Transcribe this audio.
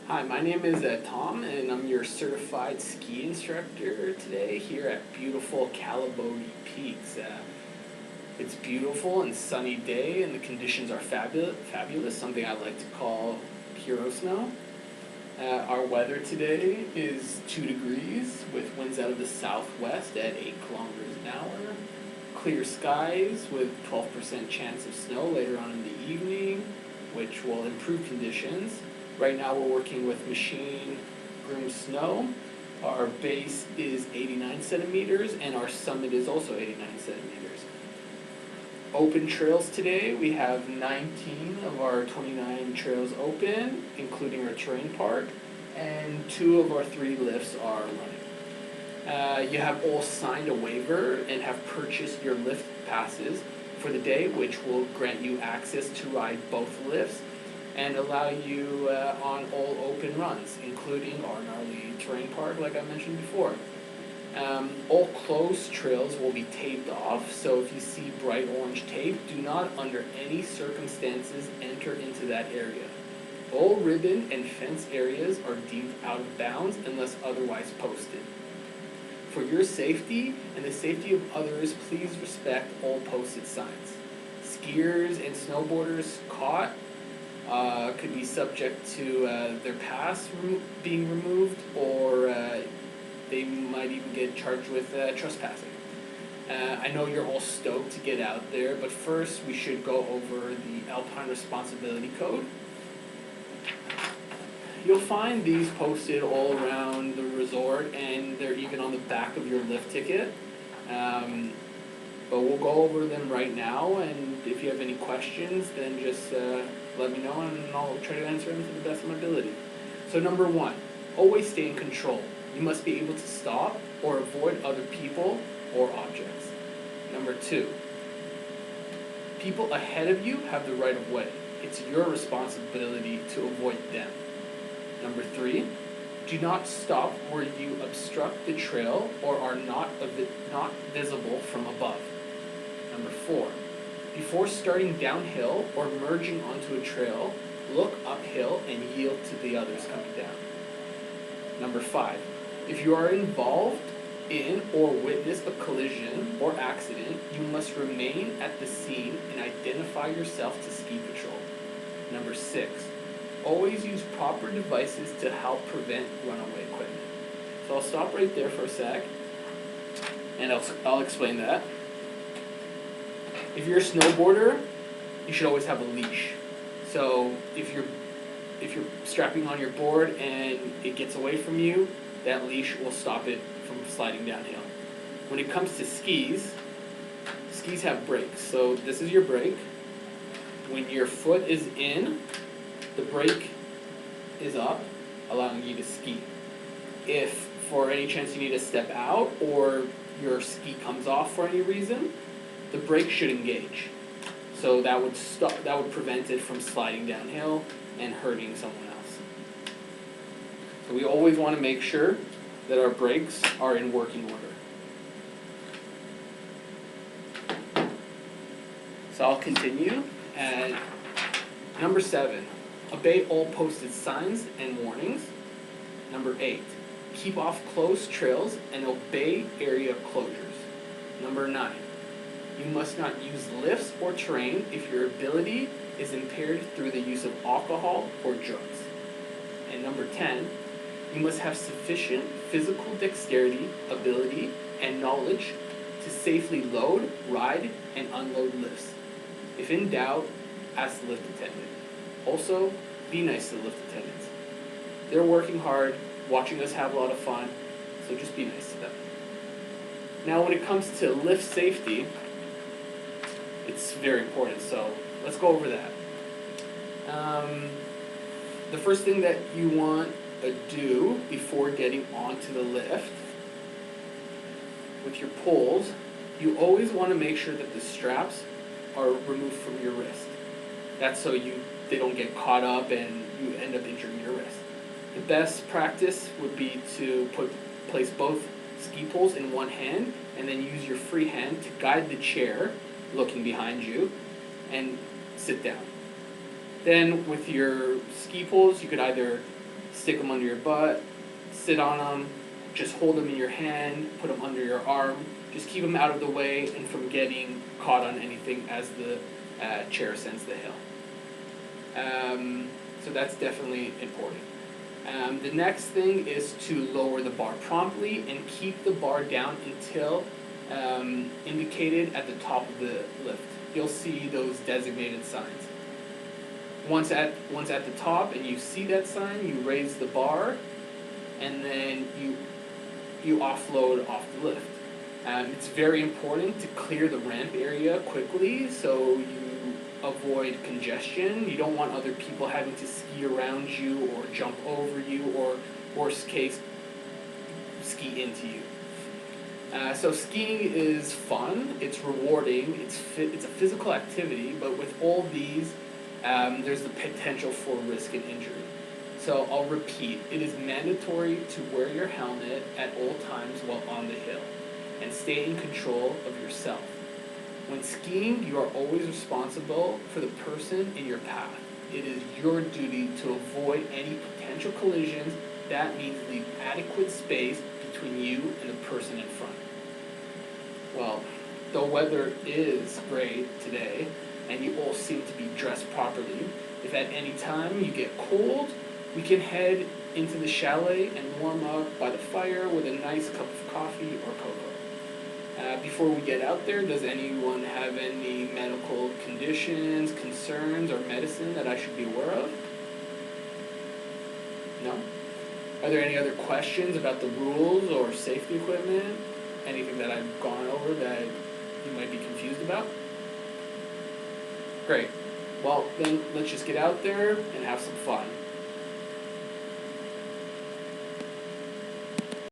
Hi, my name is Tom, and I'm your certified ski instructor today here at beautiful Calabogie Peaks. It's beautiful and sunny day, and the conditions are fabulous, something I like to call hero snow. Our weather today is 2 degrees with winds out of the southwest at 8 kilometers an hour. Clear skies with 12% chance of snow later on in the evening, which will improve conditions. Right now we're working with machine groomed snow. Our base is 89 centimeters and our summit is also 89 centimeters. Open trails today, we have 19 of our 29 trails open, including our terrain park, and 2 of our 3 lifts are running. You have all signed a waiver and have purchased your lift passes for the day, which will grant you access to ride both lifts and allow you on all open runs, including our gnarly terrain park, like I mentioned before. All closed trails will be taped off, so if you see bright orange tape, do not under any circumstances enter into that area. All ribbon and fence areas are deemed out of bounds unless otherwise posted. For your safety and the safety of others, please respect all posted signs. Skiers and snowboarders caught could be subject to their pass being removed, or they might even get charged with trespassing. I know you're all stoked to get out there, but first we should go over the Alpine Responsibility Code. You'll find these posted all around the resort, and they're even on the back of your lift ticket. But we'll go over them right now, and if you have any questions, then just let me know and I'll try to answer them to the best of my ability. So number 1, always stay in control. You must be able to stop or avoid other people or objects. Number 2, people ahead of you have the right of way. It's your responsibility to avoid them. Number 3, do not stop where you obstruct the trail or are not visible from above. Number 4, before starting downhill or merging onto a trail, look uphill and yield to the others coming down. Number 5, if you are involved in or witness a collision or accident, you must remain at the scene and identify yourself to ski patrol. Number 6, always use proper devices to help prevent runaway equipment. So I'll stop right there for a sec, and I'll explain that. If you're a snowboarder, you should always have a leash. So if you're strapping on your board and it gets away from you, that leash will stop it from sliding downhill. When it comes to skis have brakes. So this is your brake. When your foot is in, the brake is up, allowing you to ski. If for any chance you need to step out or your ski comes off for any reason, the brake should engage. So that would prevent it from sliding downhill and hurting someone else. So we always want to make sure that our brakes are in working order. So I'll continue at number 7. Obey all posted signs and warnings. Number 8. Keep off closed trails and obey area closures. Number 9. You must not use lifts or terrain if your ability is impaired through the use of alcohol or drugs. And number 10. You must have sufficient physical dexterity, ability, and knowledge to safely load, ride, and unload lifts. If in doubt, ask the lift attendant. Also, be nice to the lift attendants. They're working hard, watching us have a lot of fun, so just be nice to them. Now when it comes to lift safety, it's very important, so let's go over that. The first thing that you want to do before getting onto the lift with your poles, you always want to make sure that the straps are removed from your wrist. That's so they don't get caught up and you end up injuring your wrist. The best practice would be to place both ski poles in one hand and then use your free hand to guide the chair looking behind you and sit down. Then with your ski poles, you could either stick them under your butt, sit on them, just hold them in your hand, put them under your arm, just keep them out of the way and from getting caught on anything as the chair ascends the hill. So that's definitely important. The next thing is to lower the bar promptly and keep the bar down until indicated at the top of the lift. You'll see those designated signs. Once at the top and you see that sign, you raise the bar and then you offload off the lift. It's very important to clear the ramp area quickly so you avoid congestion. You don't want other people having to ski around you or jump over you or, worst case, ski into you. So skiing is fun, it's rewarding, it's a physical activity, but with all these, there's the potential for risk and injury. So I'll repeat, it is mandatory to wear your helmet at all times while on the hill and stay in control of yourself. When skiing, you are always responsible for the person in your path. It is your duty to avoid any potential collisions. That means leave adequate space between you and the person in front. Well, the weather is great today, and you all seem to be dressed properly. If at any time you get cold, we can head into the chalet and warm up by the fire with a nice cup of coffee or cocoa. Before we get out there, does anyone have any medical conditions, concerns, or medicine that I should be aware of? No? Are there any other questions about the rules or safety equipment? Anything that I've gone over that you might be confused about? Great. Well, then let's just get out there and have some fun.